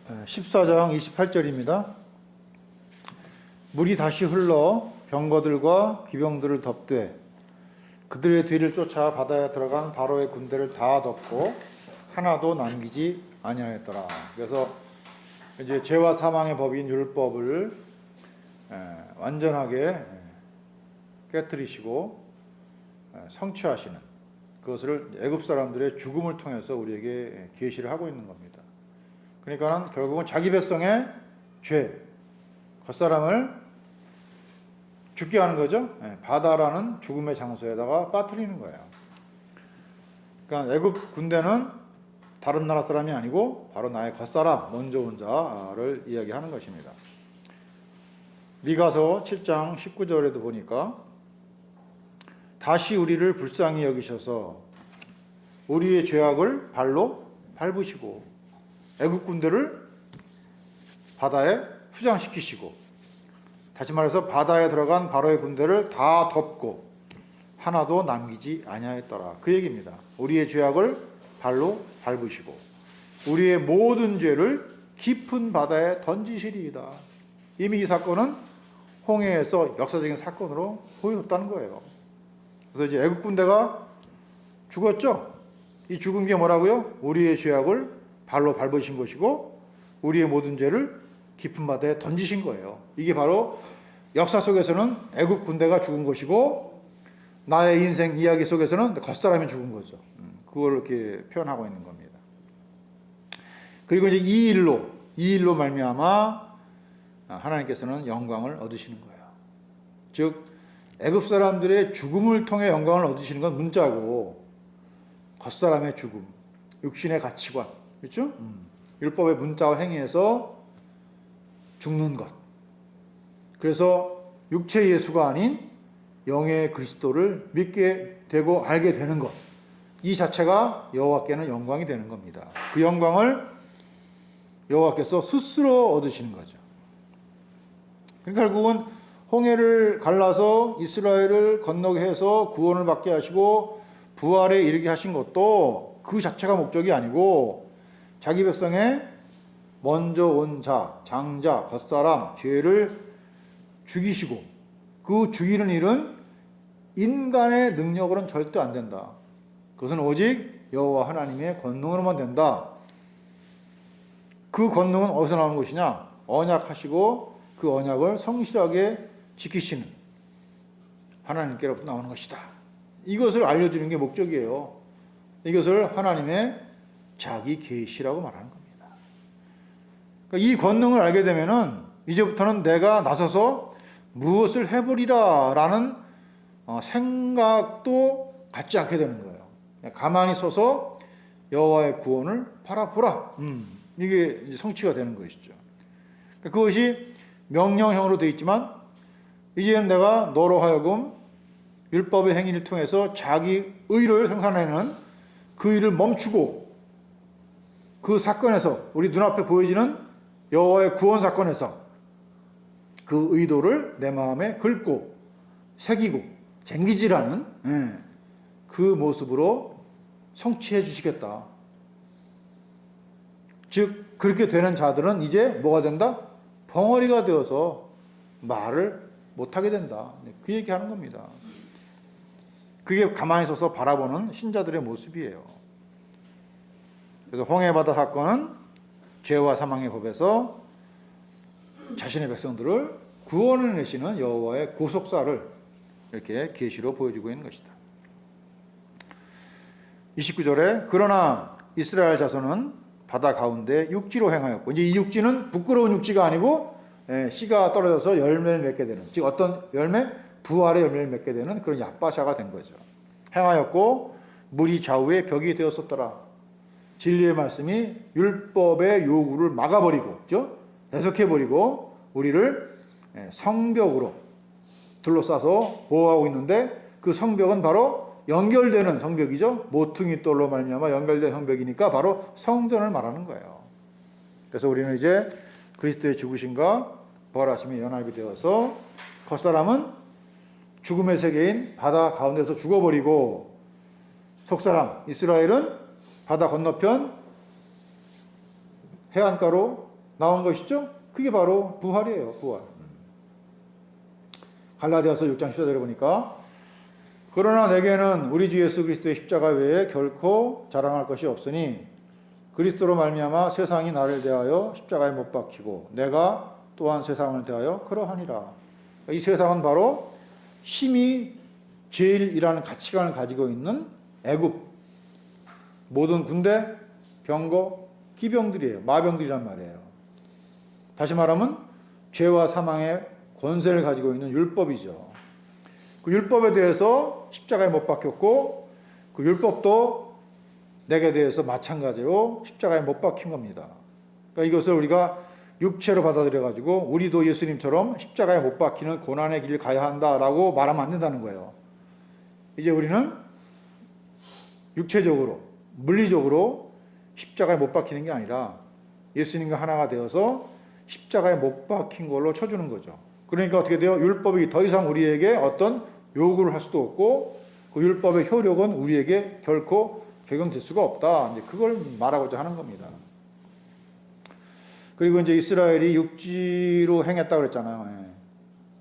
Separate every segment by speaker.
Speaker 1: 14장 28절입니다. 물이 다시 흘러 병거들과 기병들을 덮되 그들의 뒤를 쫓아 바다에 들어간 바로의 군대를 다 덮고 하나도 남기지 아니하였더라. 그래서 이제 죄와 사망의 법인 율법을 완전하게 깨뜨리시고 성취하시는 그것을 애굽 사람들의 죽음을 통해서 우리에게 계시를 하고 있는 겁니다. 그러니까는 결국은 자기 백성의 죄, 겉사람을 죽게 하는 거죠. 바다라는 죽음의 장소에다가 빠뜨리는 거예요. 그러니까 애굽 군대는 다른 나라 사람이 아니고 바로 나의 겉사람, 먼저 온 자를 이야기하는 것입니다. 미가서 7장 19절에도 보니까 다시 우리를 불쌍히 여기셔서 우리의 죄악을 발로 밟으시고 애굽 군대를 바다에 후장시키시고, 다시 말해서 바다에 들어간 바로의 군대를 다 덮고 하나도 남기지 아니하였더라. 그 얘기입니다. 우리의 죄악을 발로 밟으시고 우리의 모든 죄를 깊은 바다에 던지시리이다. 이미 이 사건은 홍해에서 역사적인 사건으로 보여줬다는 거예요. 그래서 이제 애굽 군대가 죽었죠. 이 죽은 게 뭐라고요? 우리의 죄악을 발로 밟으신 것이고 우리의 모든 죄를 깊은 바다에 던지신 거예요. 이게 바로 역사 속에서는 애굽 군대가 죽은 것이고 나의 인생 이야기 속에서는 겉사람이 죽은 거죠. 그걸 이렇게 표현하고 있는 겁니다. 그리고 이제 이 일로 말미암아 하나님께서는 영광을 얻으시는 거예요. 즉 애굽 사람들의 죽음을 통해 영광을 얻으시는 건 문자고, 겉사람의 죽음, 육신의 가치관, 그렇죠? 율법의 문자와 행위에서 죽는 것. 그래서 육체 예수가 아닌 영의 그리스도를 믿게 되고 알게 되는 것. 이 자체가 여호와께는 영광이 되는 겁니다. 그 영광을 여호와께서 스스로 얻으시는 거죠. 그러니까 결국은 홍해를 갈라서 이스라엘을 건너게 해서 구원을 받게 하시고 부활에 이르게 하신 것도 그 자체가 목적이 아니고 자기 백성의 먼저 온 자, 장자, 겉사람, 죄를 죽이시고 그 죽이는 일은 인간의 능력으로는 절대 안 된다. 그것은 오직 여호와 하나님의 권능으로만 된다. 그 권능은 어디서 나오는 것이냐? 언약하시고 그 언약을 성실하게 지키시는 하나님께로부터 나오는 것이다. 이것을 알려주는 게 목적이에요. 이것을 하나님의 자기 계시라고 말하는 겁니다. 그러니까 이 권능을 알게 되면은 이제부터는 내가 나서서 무엇을 해보리라 라는 생각도 갖지 않게 되는 거예요. 가만히 서서 여호와의 구원을 바라보라. 이게 성취가 되는 것이죠. 그러니까 그것이 명령형으로 되어 있지만 이제는 내가 너로 하여금 율법의 행위를 통해서 자기 의를 생산하는 그 일을 멈추고 그 사건에서 우리 눈앞에 보여지는 여호와의 구원 사건에서 그 의도를 내 마음에 긁고 새기고 쟁기질하는 그 모습으로 성취해 주시겠다. 즉 그렇게 되는 자들은 이제 뭐가 된다? 벙어리가 되어서 말을 못하게 된다. 그 얘기하는 겁니다. 그게 가만히 서서 바라보는 신자들의 모습이에요. 그래서 홍해바다 사건은 죄와 사망의 법에서 자신의 백성들을 구원을 내시는 여호와의 구속사를 이렇게 계시로 보여주고 있는 것이다. 29절에 그러나 이스라엘 자손은 바다 가운데 육지로 행하였고, 이제 이 육지는 부끄러운 육지가 아니고 씨가 떨어져서 열매를 맺게 되는, 즉 어떤 열매? 부활의 열매를 맺게 되는 그런 얕바샤가 된 거죠. 행하였고 물이 좌우에 벽이 되었었더라. 진리의 말씀이 율법의 요구를 막아버리고, 그죠? 해석해버리고 우리를 성벽으로 둘러싸서 보호하고 있는데 그 성벽은 바로 연결되는 성벽이죠. 모퉁이 돌로 말미암아 연결된 성벽이니까 바로 성전을 말하는 거예요. 그래서 우리는 이제 그리스도의 죽으심과 부활하심이 연합이 되어서 겉사람은 죽음의 세계인 바다 가운데서 죽어버리고 속사람 이스라엘은 바다 건너편 해안가로 나온 것이죠. 그게 바로 부활이에요. 부활. 갈라디아서 6장 14절에 보니까 그러나 내게는 우리 주 예수 그리스도의 십자가 외에 결코 자랑할 것이 없으니 그리스도로 말미암아 세상이 나를 대하여 십자가에 못 박히고 내가 또한 세상을 대하여 그러하니라. 이 세상은 바로 힘이 제일이라는 가치관을 가지고 있는 애굽, 모든 군대, 병거, 기병들이에요. 마병들이란 말이에요. 다시 말하면 죄와 사망의 권세를 가지고 있는 율법이죠. 그 율법에 대해서 십자가에 못 박혔고 그 율법도 내게 대해서 마찬가지로 십자가에 못 박힌 겁니다. 그러니까 이것을 우리가 육체로 받아들여 가지고 우리도 예수님처럼 십자가에 못 박히는 고난의 길을 가야 한다라고 말하면 안 된다는 거예요. 이제 우리는 육체적으로 물리적으로 십자가에 못 박히는 게 아니라 예수님과 하나가 되어서 십자가에 못 박힌 걸로 쳐주는 거죠. 그러니까 어떻게 돼요? 율법이 더 이상 우리에게 어떤 요구를 할 수도 없고 그 율법의 효력은 우리에게 결코 적용될 수가 없다. 이제 그걸 말하고자 하는 겁니다. 그리고 이제 이스라엘이 육지로 행했다 그랬잖아요. 예.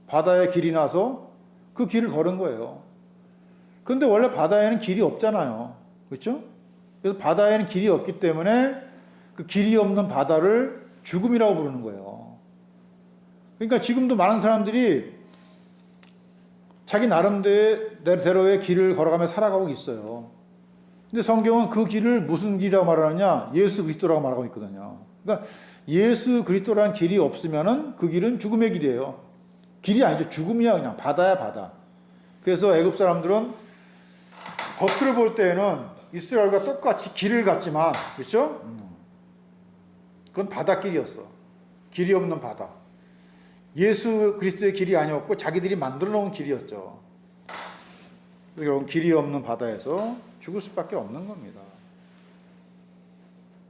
Speaker 1: 바다에 길이 나서 그 길을 걸은 거예요. 그런데 원래 바다에는 길이 없잖아요. 그렇죠? 그래서 바다에는 길이 없기 때문에 그 길이 없는 바다를 죽음이라고 부르는 거예요. 그러니까 지금도 많은 사람들이 자기 나름대로의 길을 걸어가며 살아가고 있어요. 근데 성경은 그 길을 무슨 길이라고 말하느냐? 예수 그리스도라고 말하고 있거든요. 그러니까 예수 그리스도라는 길이 없으면은 그 길은 죽음의 길이에요. 길이 아니죠. 죽음이야. 그냥 바다야, 바다. 그래서 애굽 사람들은 겉으로 볼 때에는 이스라엘과 똑같이 길을 갔지만, 그렇죠? 그건 바닷길이었어. 길이 없는 바다. 예수 그리스도의 길이 아니었고 자기들이 만들어 놓은 길이었죠. 그런 길이 없는 바다에서 죽을 수밖에 없는 겁니다.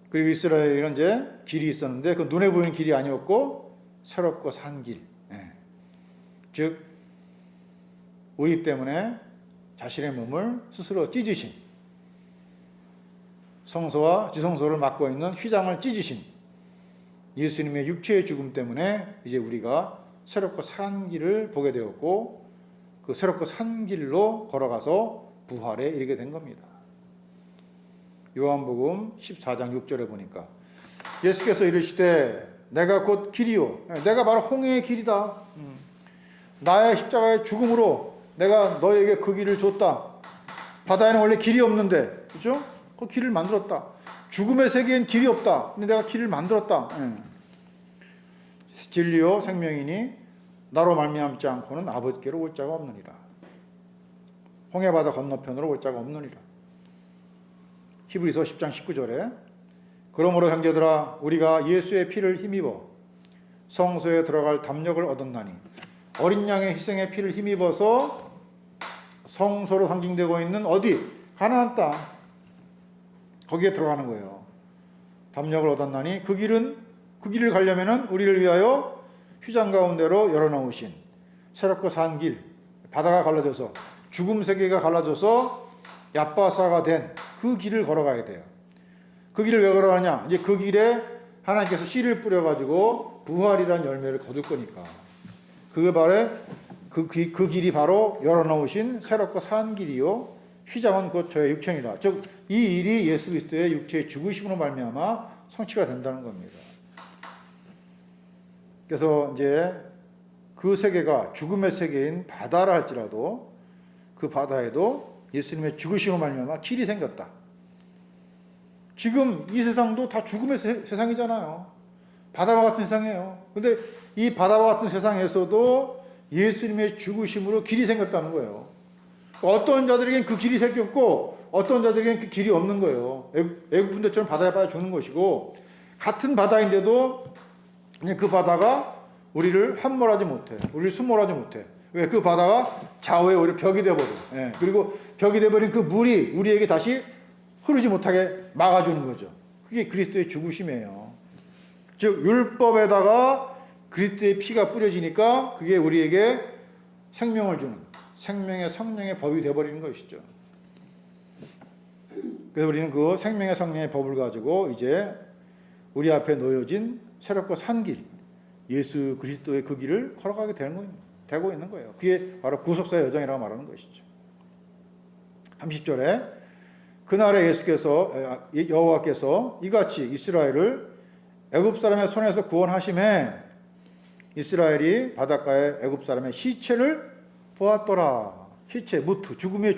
Speaker 1: 그리고 이스라엘은 이제 길이 있었는데 그 눈에 보이는 길이 아니었고 새롭고 산 길. 예. 즉 우리 때문에 자신의 몸을 스스로 찢으신, 성소와 지성소를 맡고 있는 휘장을 찢으신 예수님의 육체의 죽음 때문에 이제 우리가 새롭고 산 길을 보게 되었고 그 새롭고 산 길로 걸어가서 부활에 이르게 된 겁니다. 요한복음 14장 6절에 보니까 예수께서 이르시되 내가 곧 길이요 내가 바로 홍해의 길이다. 나의 십자가의 죽음으로 내가 너에게 그 길을 줬다. 바다에는 원래 길이 없는데 그렇죠? 그 길을 만들었다. 죽음의 세계엔 길이 없다. 근데 내가 길을 만들었다. 진리요 생명이니 나로 말미암지 않고는 아버지께로 올 자가 없느니라. 홍해바다 건너편으로 올 자가 없느니라. 히브리서 10장 19절에 그러므로 형제들아 우리가 예수의 피를 힘입어 성소에 들어갈 담력을 얻었나니 어린 양의 희생의 피를 힘입어서 성소로 상징되고 있는 어디? 가나안 땅 거기에 들어가는 거예요. 담력을 얻었나니 그 길을 가려면은 우리를 위하여 휘장 가운데로 열어놓으신 새롭고 산 길, 바다가 갈라져서 죽음 세계가 갈라져서 얕바사가 된 그 길을 걸어가야 돼요. 그 길을 왜 걸어가냐? 이제 그 길에 하나님께서 씨를 뿌려가지고 부활이란 열매를 거둘 거니까. 그게 바로 그 길이 바로 열어놓으신 새롭고 산 길이요. 휘장은 곧 저의 육체니라. 즉 이 일이 예수 그리스도의 육체의 죽으심으로 말미암아 성취가 된다는 겁니다. 그래서 이제 그 세계가 죽음의 세계인 바다라 할지라도 그 바다에도 예수님의 죽으심으로 말미암아 길이 생겼다. 지금 이 세상도 다 죽음의 세상이잖아요. 바다와 같은 세상이에요. 근데 이 바다와 같은 세상에서도 예수님의 죽으심으로 길이 생겼다는 거예요. 어떤 자들에겐 그 길이 생겼고 어떤 자들에겐 그 길이 없는 거예요. 애국 분들처럼 바다에 빠져 죽는 것이고 같은 바다인데도 그 바다가 우리를 함몰하지 못해. 우리를 수몰하지 못해. 왜? 그 바다가 좌우에 오히려 벽이 되어버려. 예. 그리고 벽이 되어버린 그 물이 우리에게 다시 흐르지 못하게 막아주는 거죠. 그게 그리스도의 죽으심이에요. 즉 율법에다가 그리스도의 피가 뿌려지니까 그게 우리에게 생명을 주는 생명의 성령의 법이 되어버리는 것이죠. 그래서 우리는 그 생명의 성령의 법을 가지고 이제 우리 앞에 놓여진 새롭고 산 길, 예수 그리스도의 그 길을 걸어가게 되고 있는 거예요. 그게 바로 구속사의 여정이라고 말하는 것이죠. 30절에 그날에 여호와께서 이같이 이스라엘을 애굽 사람의 손에서 구원하심에 이스라엘이 바닷가에 애굽 사람의 시체를 보았더라. 시체, 무트, 죽음의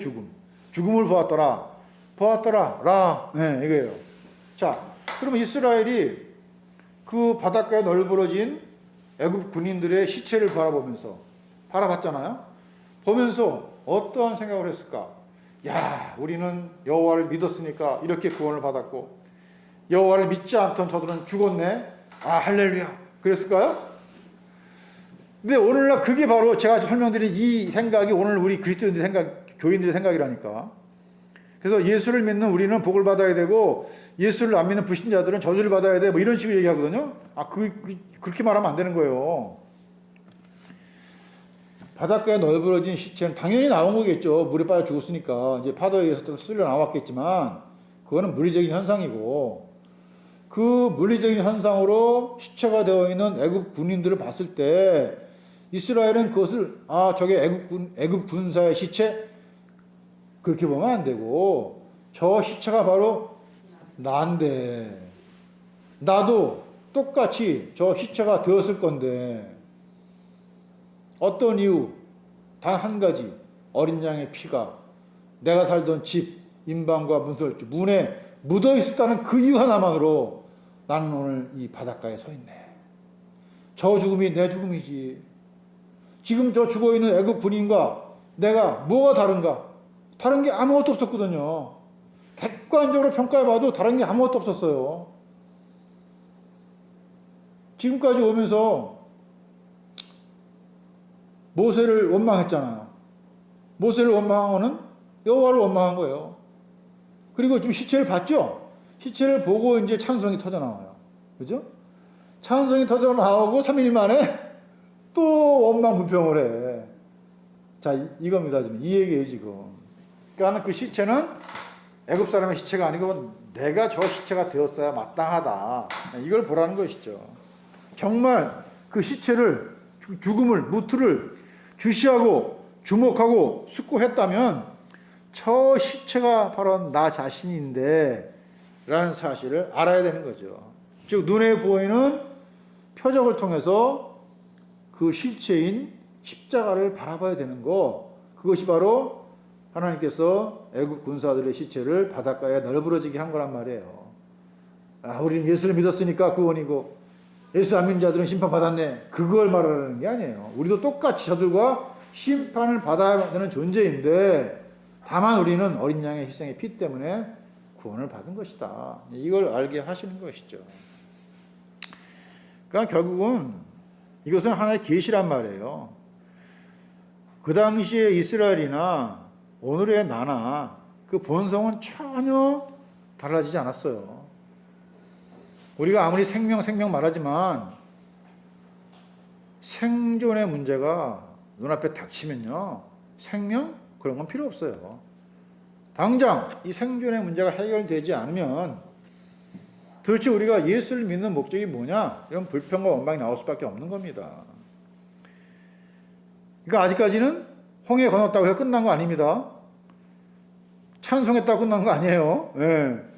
Speaker 1: 죽음을 보았더라. 라. 네, 이거예요. 자, 그러면 이스라엘이 그 바닷가에 널브러진 애굽 군인들의 시체를 바라봤잖아요. 보면서 어떠한 생각을 했을까? 야, 우리는 여호와를 믿었으니까 이렇게 구원을 받았고, 여호와를 믿지 않던 저들은 죽었네. 아, 할렐루야. 그랬을까요? 근데 오늘날 그게 바로 제가 설명드린 이 생각이 오늘 우리 그리스도인들의 생각, 교인들의 생각이라니까. 그래서 예수를 믿는 우리는 복을 받아야 되고, 예수를 안 믿는 불신자들은 저주를 받아야 돼. 뭐 이런 식으로 얘기하거든요. 아, 그렇게 말하면 안 되는 거예요. 바닷가에 널브러진 시체는 당연히 나온 거겠죠. 물에 빠져 죽었으니까. 이제 파도에 의해서 또 쓸려 나왔겠지만, 그거는 물리적인 현상이고, 그 물리적인 현상으로 시체가 되어 있는 애굽 군인들을 봤을 때, 이스라엘은 그것을, 아, 저게 애굽 군사의 시체? 그렇게 보면 안 되고, 저 시체가 바로 나인데, 나도 똑같이 저 시체가 되었을 건데, 어떤 이유? 단 한 가지. 어린 양의 피가 내가 살던 집, 임방과 문에 묻어 있었다는 그 이유 하나만으로 나는 오늘 이 바닷가에 서 있네. 저 죽음이 내 죽음이지. 지금 저 죽어 있는 애굽 군인과 내가 뭐가 다른가? 다른 게 아무것도 없었거든요. 객관적으로 평가해봐도 다른 게 아무것도 없었어요. 지금까지 오면서 모세를 원망했잖아요. 모세를 원망한 거는 여호와를 원망한 거예요. 그리고 지금 시체를 봤죠? 시체를 보고 이제 찬송이 터져 나와요. 그죠? 찬송이 터져 나오고 3일 만에 또 원망 불평을 해. 자, 이겁니다. 지금 이 얘기예요, 지금. 그러니까 그 시체는 애굽 사람의 시체가 아니고 내가 저 시체가 되었어야 마땅하다. 이걸 보라는 것이죠. 정말 그 시체를, 죽음을, 무트를 주시하고 주목하고 숙고했다면 저 시체가 바로 나 자신인데 라는 사실을 알아야 되는 거죠. 즉 눈에 보이는 표적을 통해서 그 실체인 십자가를 바라봐야 되는 거, 그것이 바로 하나님께서 애굽 군사들의 시체를 바닷가에 널브러지게 한 거란 말이에요. 아, 우리는 예수를 믿었으니까 구원이고 예수 안 믿는 자들은 심판받았네. 그걸 말하는 게 아니에요. 우리도 똑같이 저들과 심판을 받아야 되는 존재인데 다만 우리는 어린 양의 희생의 피 때문에 구원을 받은 것이다. 이걸 알게 하시는 것이죠. 그러니까 결국은 이것은 하나의 계시란 말이에요. 그 당시에 이스라엘이나 오늘의 나나 그 본성은 전혀 달라지지 않았어요. 우리가 아무리 생명 말하지만 생존의 문제가 눈앞에 닥치면요, 생명? 그런 건 필요 없어요. 당장 이 생존의 문제가 해결되지 않으면 도대체 우리가 예수를 믿는 목적이 뭐냐? 이런 불평과 원망이 나올 수밖에 없는 겁니다. 그러니까 아직까지는 홍해 건넜다고 해서 끝난 거 아닙니다. 찬송했다고 끝난 거 아니에요. 예.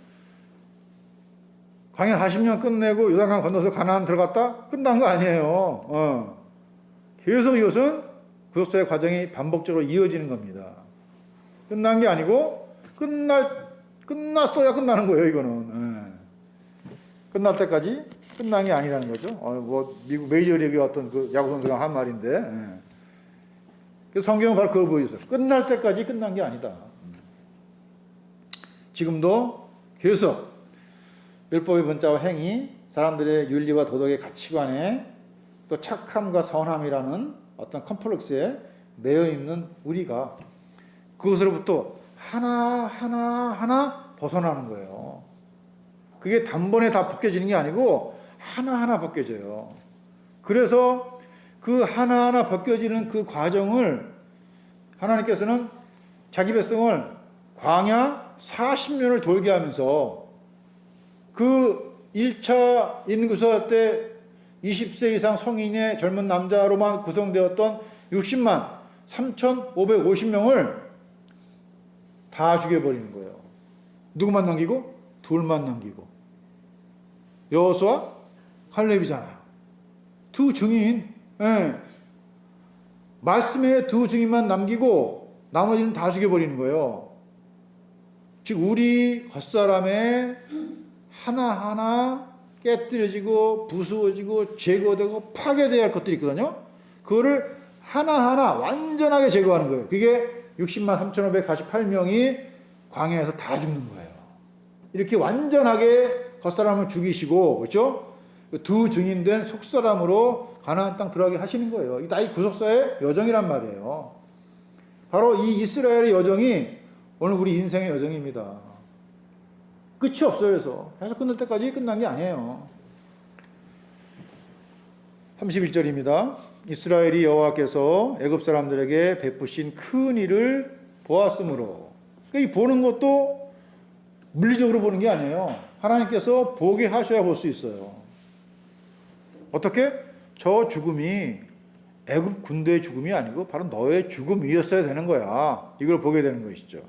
Speaker 1: 광야 40년 끝내고 요단강 건너서 가나안 들어갔다? 끝난 거 아니에요. 계속 이것은 구속사의 과정이 반복적으로 이어지는 겁니다. 끝난 게 아니고 끝났어야 끝나는 거예요. 이거는 끝날 때까지 끝난 게 아니라는 거죠. 뭐 미국 메이저리그의 어떤 그 야구 선수가 한 말인데, 그래서 성경은 바로 그걸 보여줬어요. 끝날 때까지 끝난 게 아니다. 지금도 계속 율법의 문자와 행위, 사람들의 윤리와 도덕의 가치관에 또 착함과 선함이라는 어떤 컴플렉스에 매여 있는 우리가 그것으로부터 하나 벗어나는 거예요. 그게 단번에 다 벗겨지는 게 아니고 하나하나 벗겨져요. 그래서 그 하나하나 벗겨지는 그 과정을 하나님께서는 자기 백성을 광야 40년을 돌게 하면서 그 1차 인구사 때 20세 이상 성인의 젊은 남자로만 구성되었던 60만 3,550명을 다 죽여버리는 거예요. 누구만 남기고? 둘만 남기고. 여호수아, 칼렙이잖아요. 두 증인. 예. 말씀의 두 증인만 남기고 나머지는 다 죽여버리는 거예요. 즉 우리 겉사람의 하나하나 깨뜨려지고 부수어지고 제거되고 파괴돼야 할 것들이 있거든요. 그거를 하나하나 완전하게 제거하는 거예요. 그게 60만 3,548명이 광야에서 다 죽는 거예요. 이렇게 완전하게 겉사람을 죽이시고, 그렇죠? 두 증인된 속사람으로 가나안 땅 들어가게 하시는 거예요. 이게 다 이 구속사의 여정이란 말이에요. 바로 이 이스라엘의 여정이 오늘 우리 인생의 여정입니다. 끝이 없어요. 그래서 계속 끝날 때까지 끝난 게 아니에요. 31절입니다. 이스라엘이 여호와께서 애굽 사람들에게 베푸신 큰 일을 보았으므로. 그러니까 이 보는 것도 물리적으로 보는 게 아니에요. 하나님께서 보게 하셔야 볼 수 있어요. 어떻게? 저 죽음이 애굽 군대의 죽음이 아니고 바로 너의 죽음이었어야 되는 거야. 이걸 보게 되는 것이죠.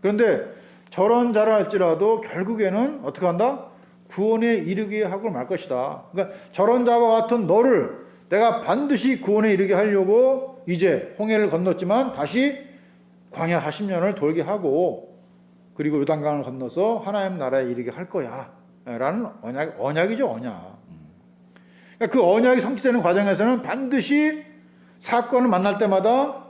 Speaker 1: 그런데 저런 자라 할지라도 결국에는 어떻게 한다? 구원에 이르게 하고 말 것이다. 그러니까 저런 자와 같은 너를 내가 반드시 구원에 이르게 하려고 이제 홍해를 건넜지만 다시 광야 40년을 돌게 하고 그리고 요단강을 건너서 하나님 나라에 이르게 할 거야 라는 언약이죠. 언약. 그러니까 그 언약이 성취되는 과정에서는 반드시 사건을 만날 때마다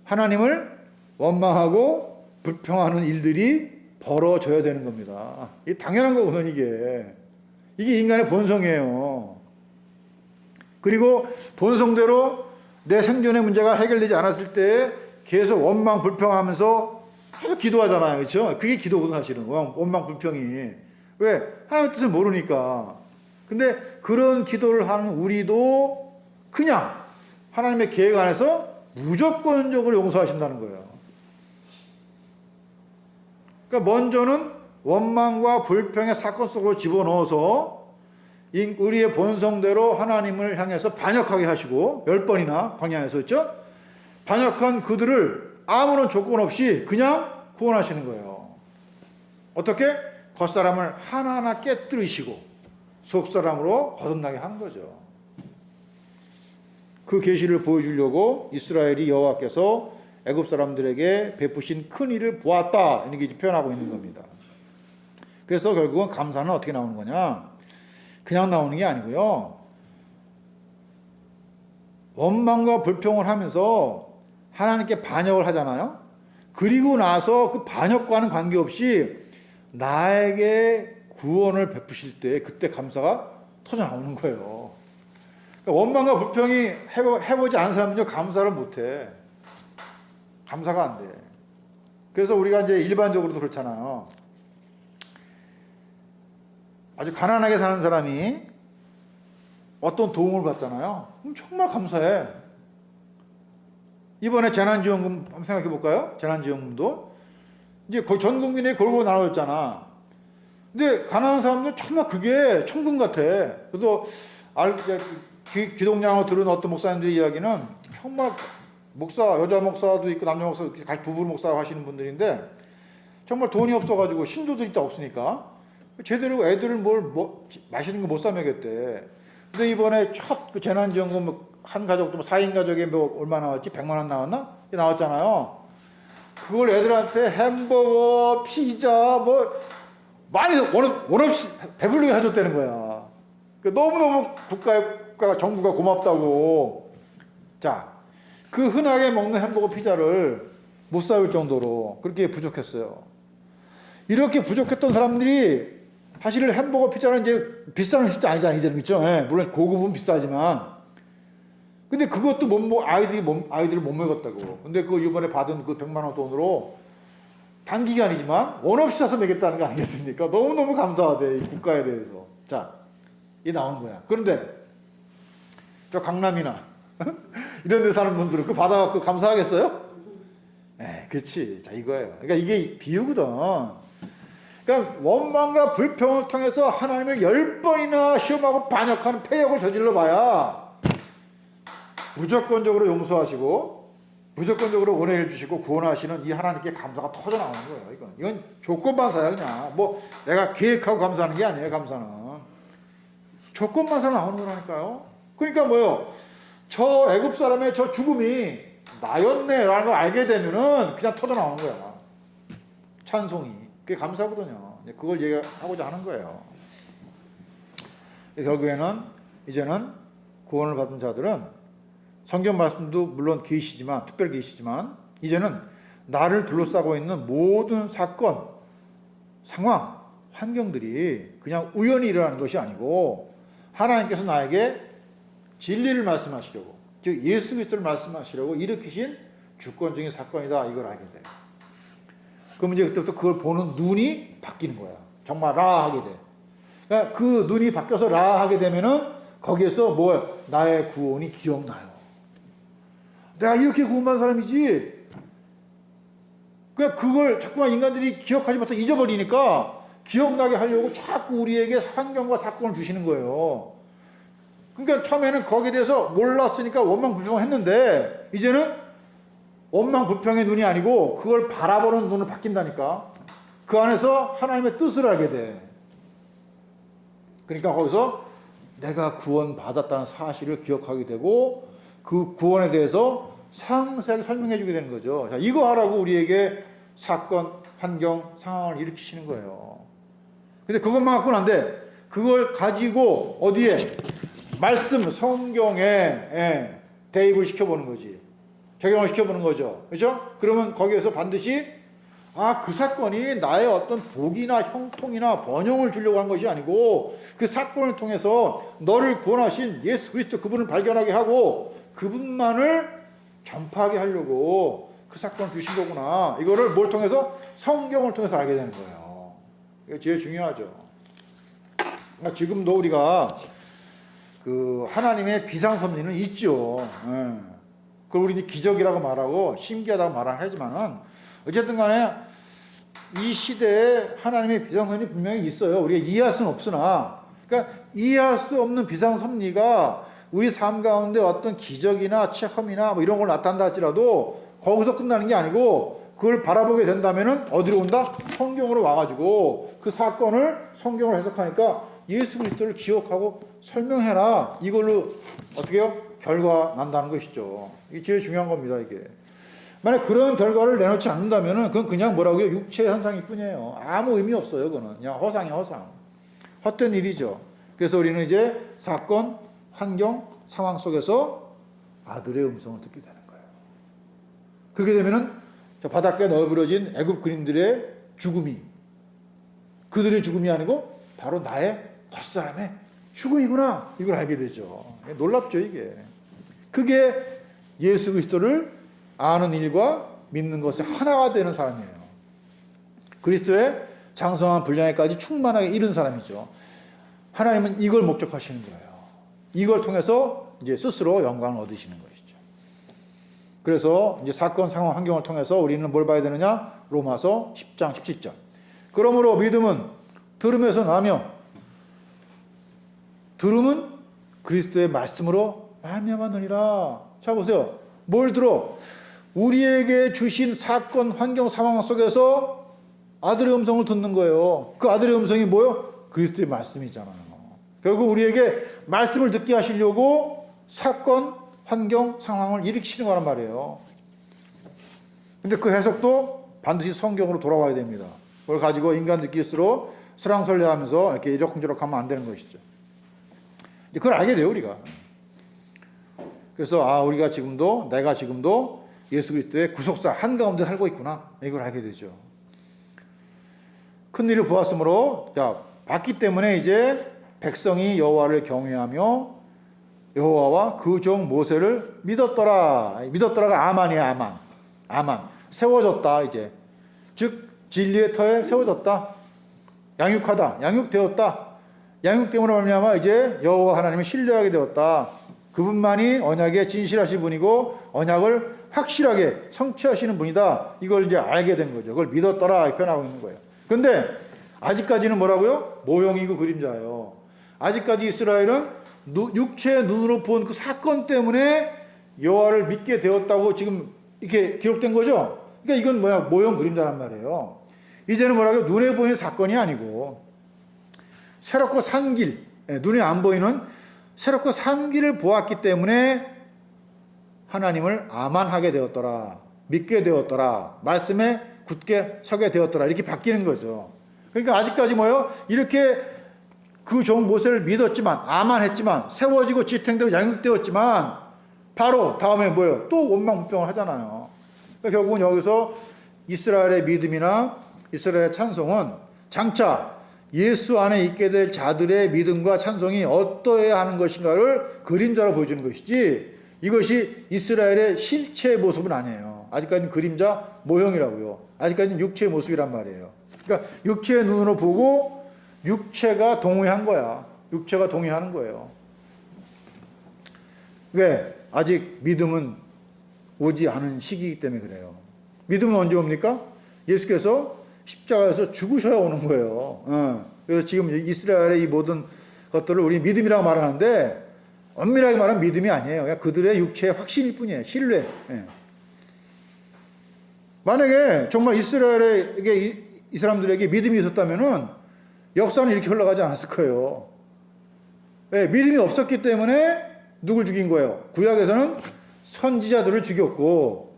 Speaker 1: 하나님을 원망하고 불평하는 일들이 벌어져야 되는 겁니다. 이게 당연한 거거든요. 이게 인간의 본성이에요. 그리고 본성대로 내 생존의 문제가 해결되지 않았을 때 계속 원망 불평하면서 계속 기도하잖아요. 그렇죠? 그게 기도거든 사실은. 원망 불평이. 왜? 하나님의 뜻을 모르니까. 근데 그런 기도를 하는 우리도 그냥 하나님의 계획 안에서 무조건적으로 용서하신다는 거예요. 그러니까 먼저는 원망과 불평의 사건 속으로 집어넣어서 우리의 본성대로 하나님을 향해서 반역하게 하시고 10번이나 광야에서 했죠? 반역한 그들을 아무런 조건 없이 그냥 구원하시는 거예요. 어떻게? 겉사람을 하나하나 깨뜨리시고 속사람으로 거듭나게 하는 거죠. 그 계시를 보여주려고 이스라엘이 여호와께서 애굽 사람들에게 베푸신 큰 일을 보았다 이렇게 표현하고 있는 겁니다. 그래서 결국은 감사는 어떻게 나오는 거냐? 그냥 나오는 게 아니고요. 원망과 불평을 하면서 하나님께 반역을 하잖아요. 그리고 나서 그 반역과는 관계없이 나에게 구원을 베푸실 때 그때 감사가 터져 나오는 거예요. 그러니까 원망과 불평이 해보지 않은 사람은요 감사를 못해. 감사가 안 돼. 그래서 우리가 이제 일반적으로도 그렇잖아요. 아주 가난하게 사는 사람이 어떤 도움을 받잖아요. 그럼 정말 감사해. 이번에 재난지원금 한번 생각해 볼까요? 재난지원금도 이제 전 국민이 골고루 나눠졌잖아. 근데 가난한 사람들 정말 그게 천금 같아. 그래도 귀동냥으로 들은 어떤 목사님들의 이야기는 정말 여자 목사도 있고 남자 목사도 있고 같이 부부 목사 하시는 분들인데 정말 돈이 없어가지고 신도들이 다 없으니까 제대로 애들을 맛있는 거 못 사 먹였대. 근데 이번에 첫 그 재난지원금 한 가족도 4인 가족에 얼마 나왔지? 100만 원 나왔나? 나왔잖아요. 그걸 애들한테 햄버거, 피자 많이 원 없이 배불리게 해줬다는 거야. 너무너무 국가가 정부가 고맙다고. 자, 그 흔하게 먹는 햄버거 피자를 못 사올 정도로 그렇게 부족했어요. 이렇게 부족했던 사람들이 사실 햄버거 피자는 이제 비싼 음식도 아니잖아요. 이제는 그렇죠? 예, 물론 고급은 비싸지만. 근데 그것도 아이들을 못 먹였다고. 근데 그 이번에 받은 그 100만 원 돈으로 단기간이지만 원 없이 사서 먹였다는 거 아니겠습니까? 너무너무 감사하대, 이 국가에 대해서. 자, 이 나오는 거야. 그런데 저 강남이나 이런 데 사는 분들은 그거 받아갖고 감사하겠어요? 그렇지. 자, 이거예요. 그러니까 이게 비유거든. 그러니까 원망과 불평을 통해서 하나님을 10번이나 시험하고 반역하는 패역을 저질러 봐야 무조건적으로 용서하시고 무조건적으로 은혜를 주시고 구원하시는 이 하나님께 감사가 터져 나오는 거예요. 이건 조건반사야. 그냥 뭐 내가 계획하고 감사하는 게 아니에요. 감사는 조건반사 나오는 거라니까요. 그러니까 뭐요? 저 애굽 사람의 저 죽음이 나였네라는 걸 알게 되면은 그냥 터져 나오는 거야. 찬송이. 그게 감사거든요. 그걸 얘기하고자 하는 거예요. 결국에는 이제는 구원을 받은 자들은 성경 말씀도 물론 계시지만, 특별 계시지만 이제는 나를 둘러싸고 있는 모든 사건, 상황, 환경들이 그냥 우연히 일어나는 것이 아니고 하나님께서 나에게 진리를 말씀하시려고, 즉 예수 그리스도를 말씀하시려고 일으키신 주권적인 사건이다, 이걸 알게 돼요. 그럼 이제 그때부터 그걸 보는 눈이 바뀌는 거야. 정말 라하게 돼. 그러니까 그 눈이 바뀌어서 라하게 되면은 거기에서 뭐 나의 구원이 기억나요. 내가 이렇게 구원받은 사람이지. 그러니까 그걸 자꾸만 인간들이 기억하지 못하고 잊어버리니까 기억나게 하려고 자꾸 우리에게 환경과 사건을 주시는 거예요. 그러니까 처음에는 거기에 대해서 몰랐으니까 원망불평했는데 이제는 원망불평의 눈이 아니고 그걸 바라보는 눈을 바뀐다니까. 그 안에서 하나님의 뜻을 알게 돼. 그러니까 거기서 내가 구원받았다는 사실을 기억하게 되고 그 구원에 대해서 상세하게 설명해 주게 되는 거죠. 자, 이거 하라고 우리에게 사건, 환경, 상황을 일으키시는 거예요. 근데 그것만 갖고는 안 돼. 그걸 가지고 어디에? 말씀, 성경에 대입을 시켜보는 거지. 적용을 시켜보는 거죠. 그렇죠? 그러면 거기에서 반드시 그 사건이 나의 어떤 복이나 형통이나 번영을 주려고 한 것이 아니고 그 사건을 통해서 너를 구원하신 예수 그리스도 그분을 발견하게 하고 그분만을 전파하게 하려고 그 사건을 주신 거구나. 이거를 뭘 통해서? 성경을 통해서 알게 되는 거예요. 이거 제일 중요하죠. 그러니까 지금도 우리가 그 하나님의 비상섭리는 있죠. 그걸 우리 기적이라고 말하고 신기하다고 말하지만은 어쨌든 간에 이 시대에 하나님의 비상섭리 분명히 있어요. 우리가 이해할 수는 없으나, 그러니까 이해할 수 없는 비상섭리가 우리 삶 가운데 어떤 기적이나 체험이나 뭐 이런 걸 나타난다 할지라도 거기서 끝나는 게 아니고 그걸 바라보게 된다면은 어디로 온다? 성경으로 와가지고 그 사건을 성경으로 해석하니까 예수 그리스도를 기억하고 설명해라. 이걸로 어떻게 해요? 결과 난다는 것이죠. 이게 제일 중요한 겁니다, 이게. 만약 그런 결과를 내놓지 않는다면은 그건 그냥 뭐라고요? 육체 현상일 뿐이에요. 아무 의미 없어요, 그거는. 그냥 허상이야, 허상. 헛된 일이죠. 그래서 우리는 이제 사건, 환경, 상황 속에서 아들의 음성을 듣게 되는 거예요. 그렇게 되면은 저 바닷가에 널브러진 애굽 그림들의 죽음이 그들의 죽음이 아니고 바로 나의 겉사람의 죽음이구나. 이걸 알게 되죠. 놀랍죠, 이게. 그게 예수 그리스도를 아는 일과 믿는 것에 하나가 되는 사람이에요. 그리스도의 장성한 분량에까지 충만하게 이른 사람이죠. 하나님은 이걸 목적하시는 거예요. 이걸 통해서 이제 스스로 영광을 얻으시는 것이죠. 그래서 이제 사건, 상황, 환경을 통해서 우리는 뭘 봐야 되느냐? 로마서 10장 17절. 그러므로 믿음은 들음에서 나며 들음은 그리스도의 말씀으로 말미암았느니라. 자 보세요. 뭘 들어? 우리에게 주신 사건, 환경, 상황 속에서 아들의 음성을 듣는 거예요. 그 아들의 음성이 뭐요? 그리스도의 말씀이잖아요. 결국 우리에게 말씀을 듣게 하시려고 사건, 환경, 상황을 일으키시는 거란 말이에요. 근데 그 해석도 반드시 성경으로 돌아와야 됩니다. 그걸 가지고 인간들끼리 서로 설왕설래하면서 이렇게 이러쿵저러쿵 하면 안 되는 것이죠. 그걸 알게 돼요, 우리가. 그래서 우리가 지금도, 내가 지금도 예수 그리스도의 구속사 한가운데 살고 있구나. 이걸 알게 되죠. 큰 일을 보았으므로, 봤기 때문에 이제 백성이 여호와를 경외하며 여호와와 그 종 모세를 믿었더라. 믿었더라가 아만이야, 아만. 세워졌다, 이제. 즉, 진리의 터에 세워졌다. 양육하다. 양육되었다. 양육됨으로 말미암아 이제 여호와 하나님을 신뢰하게 되었다. 그분만이 언약의 진실하신 분이고 언약을 확실하게 성취하시는 분이다. 이걸 이제 알게 된 거죠. 그걸 믿었더라 표현하고 있는 거예요. 그런데 아직까지는 뭐라고요? 모형이고 그림자예요. 아직까지 이스라엘은 육체의 눈으로 본 그 사건 때문에 여호와를 믿게 되었다고 지금 이렇게 기록된 거죠. 그러니까 이건 뭐야? 모형 그림자란 말이에요. 이제는 뭐라고요? 눈에 보이는 사건이 아니고 새롭고 산 길, 눈에 안 보이는 새롭고 산 길을 보았기 때문에 하나님을 아만하게 되었더라, 믿게 되었더라, 말씀에 굳게 서게 되었더라, 이렇게 바뀌는 거죠. 그러니까 아직까지 뭐요? 이렇게 그 종 모세를 믿었지만, 아만했지만, 세워지고 지탱되고 양육되었지만 바로 다음에 뭐예요? 또 원망불평을 하잖아요. 그러니까 결국은 여기서 이스라엘의 믿음이나 이스라엘의 찬송은 장차 예수 안에 있게 될 자들의 믿음과 찬송이 어떠해야 하는 것인가를 그림자로 보여주는 것이지, 이것이 이스라엘의 실체의 모습은 아니에요. 아직까지는 그림자 모형이라고요. 아직까지는 육체의 모습이란 말이에요. 그러니까 육체의 눈으로 보고 육체가 동의한 거야. 육체가 동의하는 거예요. 왜? 아직 믿음은 오지 않은 시기이기 때문에 그래요. 믿음은 언제 옵니까? 예수께서 십자가에서 죽으셔야 오는 거예요. 그래서 지금 이스라엘의 이 모든 것들을 우리 믿음이라고 말하는데, 엄밀하게 말하면 믿음이 아니에요. 그냥 그들의 육체의 확신일 뿐이에요. 신뢰. 만약에 정말 이스라엘에게, 이 사람들에게 믿음이 있었다면은 역사는 이렇게 흘러가지 않았을 거예요. 믿음이 없었기 때문에 누굴 죽인 거예요? 구약에서는 선지자들을 죽였고,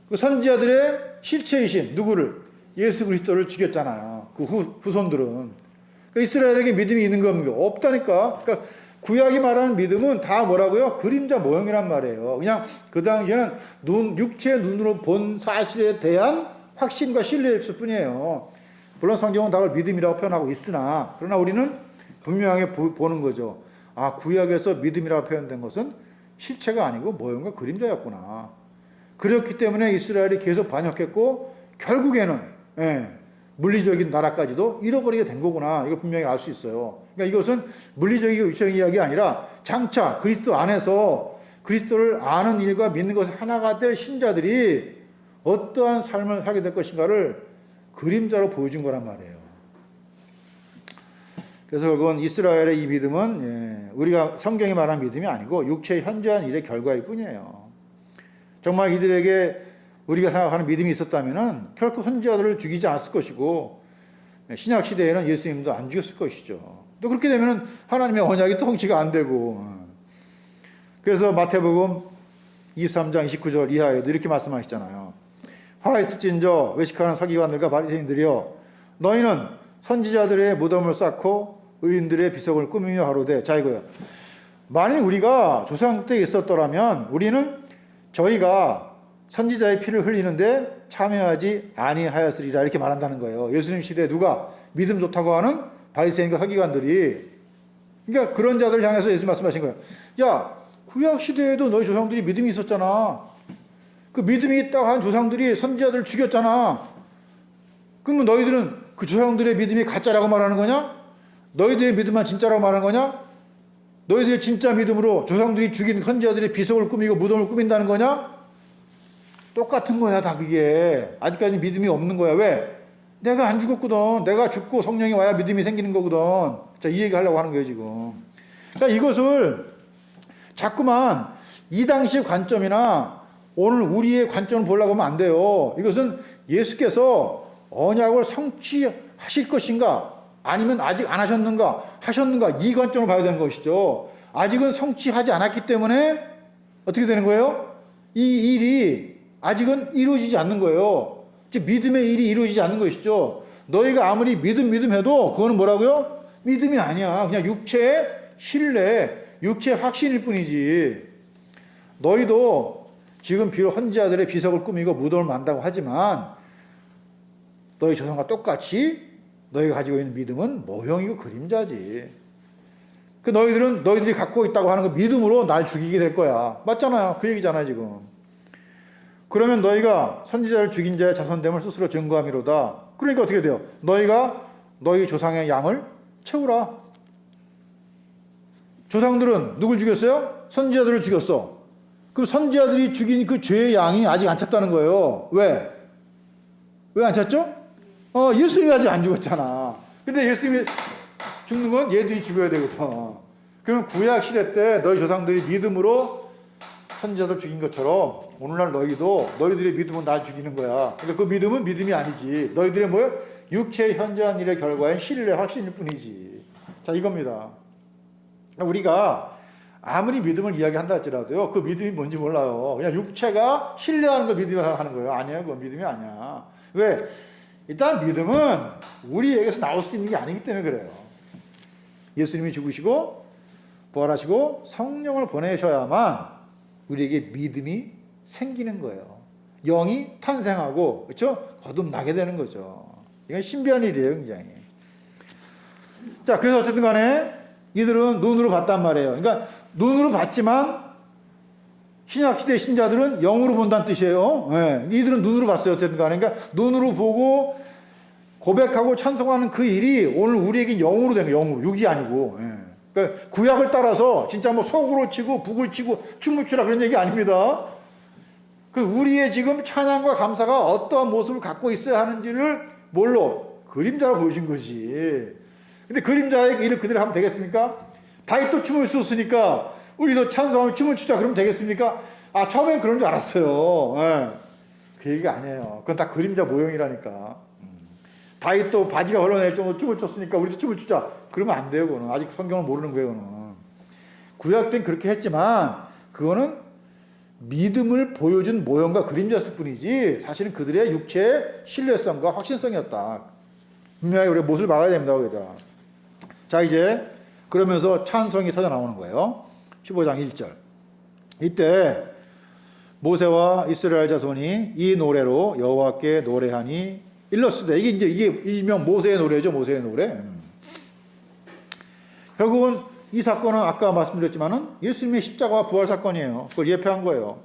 Speaker 1: 그 선지자들의 실체이신 누구를? 예수 그리스도를 죽였잖아요. 그 후손들은. 그러니까 이스라엘에게 믿음이 있는 겁니까? 없다니까. 그러니까 구약이 말하는 믿음은 다 뭐라고요? 그림자 모형이란 말이에요. 그냥 그 당시에는 육체의 눈으로 본 사실에 대한 확신과 신뢰일 뿐이에요. 물론 성경은 다 믿음이라고 표현하고 있으나, 그러나 우리는 분명하게 보는 거죠. 아, 구약에서 믿음이라고 표현된 것은 실체가 아니고 모형과 그림자였구나. 그렇기 때문에 이스라엘이 계속 반역했고 결국에는 물리적인 나라까지도 잃어버리게 된 거구나. 이걸 분명히 알 수 있어요. 그러니까 이것은 물리적이고 육체적인 이야기가 아니라 장차 그리스도 안에서 그리스도를 아는 일과 믿는 것이 하나가 될 신자들이 어떠한 삶을 살게 될 것인가를 그림자로 보여준 거란 말이에요. 그래서 결국은 이스라엘의 이 믿음은 우리가 성경이 말하는 믿음이 아니고 육체의 현저한 일의 결과일 뿐이에요. 정말 이들에게 우리가 생각하는 믿음이 있었다면 결코 선지자들을 죽이지 않았을 것이고, 신약 시대에는 예수님도 안 죽였을 것이죠. 또 그렇게 되면 하나님의 언약이 또 성취가 안 되고, 그래서 마태복음 23장 29절 이하에도 이렇게 말씀하시잖아요. 화 있을진저 외식하는 서기관들과 바리새인들이여, 너희는 선지자들의 무덤을 쌓고 의인들의 비석을 꾸미며 하로되. 자, 이거요. 만일 우리가 조상 때 있었더라면 우리는 저희가 선지자의 피를 흘리는데 참여하지 아니하였으리라, 이렇게 말한다는 거예요. 예수님 시대에 누가 믿음 좋다고 하는 바리새인과 서기관들이, 그러니까 그런 자들 향해서 예수 말씀하신 거예요. 야, 구약 시대에도 너희 조상들이 믿음이 있었잖아. 그 믿음이 있다고 한 조상들이 선지자들을 죽였잖아. 그러면 너희들은 그 조상들의 믿음이 가짜라고 말하는 거냐? 너희들의 믿음만 진짜라고 말하는 거냐? 너희들의 진짜 믿음으로 조상들이 죽인 선지자들의 비석을 꾸미고 무덤을 꾸민다는 거냐? 똑같은 거야, 다 그게. 아직까지 믿음이 없는 거야. 왜? 내가 안 죽었거든. 내가 죽고 성령이 와야 믿음이 생기는 거거든. 자, 이 얘기 하려고 하는 거예요, 지금. 그러니까 이것을 자꾸만 이 당시의 관점이나 오늘 우리의 관점을 보려고 하면 안 돼요. 이것은 예수께서 언약을 성취하실 것인가? 아니면 아직 안 하셨는가? 하셨는가? 이 관점을 봐야 되는 것이죠. 아직은 성취하지 않았기 때문에 어떻게 되는 거예요? 이 일이 아직은 이루어지지 않는 거예요. 즉 믿음의 일이 이루어지지 않는 것이죠. 너희가 아무리 믿음 해도 그거는 뭐라고요? 믿음이 아니야. 그냥 육체의 신뢰, 육체의 확신일 뿐이지. 너희도 지금 비록 선지자들의 비석을 꾸미고 무덤을 만다고 하지만 너희 조상과 똑같이 너희가 가지고 있는 믿음은 모형이고 그림자지. 그 너희들이 갖고 있다고 하는 그 믿음으로 날 죽이게 될 거야. 맞잖아요. 그 얘기잖아요, 지금. 그러면 너희가 선지자를 죽인 자의 자손됨을 스스로 증거함이로다. 그러니까 어떻게 돼요? 너희가 너희 조상의 양을 채우라. 조상들은 누굴 죽였어요? 선지자들을 죽였어. 그럼 선지자들이 죽인 그 죄의 양이 아직 안 찼다는 거예요. 왜? 왜 안 찼죠? 예수님이 아직 안 죽었잖아. 근데 예수님이 죽는 건 얘들이 죽어야 되거든. 그럼 구약 시대 때 너희 조상들이 믿음으로 선지자들 죽인 것처럼 오늘날 너희도 너희들의 믿음은 나 죽이는 거야. 그러니까 그 믿음은 믿음이 아니지. 너희들의 뭐예요? 육체의 현저한 일의 결과인 신뢰, 확신일 뿐이지. 자, 이겁니다. 우리가 아무리 믿음을 이야기한다 할지라도요, 그 믿음이 뭔지 몰라요. 그냥 육체가 신뢰하는 걸 믿음이 하는 거예요. 아니에요. 그건 믿음이 아니야. 왜? 일단 믿음은 우리에게서 나올 수 있는 게 아니기 때문에 그래요. 예수님이 죽으시고 부활하시고 성령을 보내셔야만 우리에게 믿음이 생기는 거예요. 영이 탄생하고, 그렇죠? 거듭나게 되는 거죠. 이건 신비한 일이에요, 굉장히. 자, 그래서 어쨌든 간에 이들은 눈으로 봤단 말이에요. 그러니까 눈으로 봤지만 신약시대 신자들은 영으로 본다는 뜻이에요. 네. 이들은 눈으로 봤어요. 어쨌든 간에. 그러니까 눈으로 보고 고백하고 찬송하는 그 일이 오늘 우리에게 영으로 되는 거예요. 영으로. 육이 아니고. 네. 그러니까 구약을 따라서 진짜 뭐 소구를 치고 북을 치고 춤을 추라 그런 얘기 아닙니다. 그 우리의 지금 찬양과 감사가 어떠한 모습을 갖고 있어야 하는지를 뭘로? 그림자로 보여준 거지. 근데 그림자의 일을 그대로 하면 되겠습니까? 다윗도 춤을 췄으니까 우리도 찬송하면 춤을 추자 그러면 되겠습니까? 처음엔 그런 줄 알았어요. 네. 그 얘기가 아니에요. 그건 다 그림자 모형이라니까. 다윗도 바지가 흘러낼 정도로 춤을 췄으니까 우리도 춤을 추자. 그러면 안 돼요. 그거는 아직 성경을 모르는 거예요. 그거는. 구약 때는 그렇게 했지만 그거는 믿음을 보여준 모형과 그림자였을 뿐이지 사실은 그들의 육체의 신뢰성과 확신성이었다. 분명히 우리가 못을 박아야 됩니다. 거기다. 자, 이제 그러면서 찬송이 터져 나오는 거예요. 15장 1절. 이때 모세와 이스라엘 자손이 이 노래로 여호와께 노래하니 일러스되, 이게 일명 모세의 노래죠. 모세의 노래. 결국은 이 사건은 아까 말씀드렸지만은 예수님의 십자가와 부활 사건이에요. 그걸 예표한 거예요.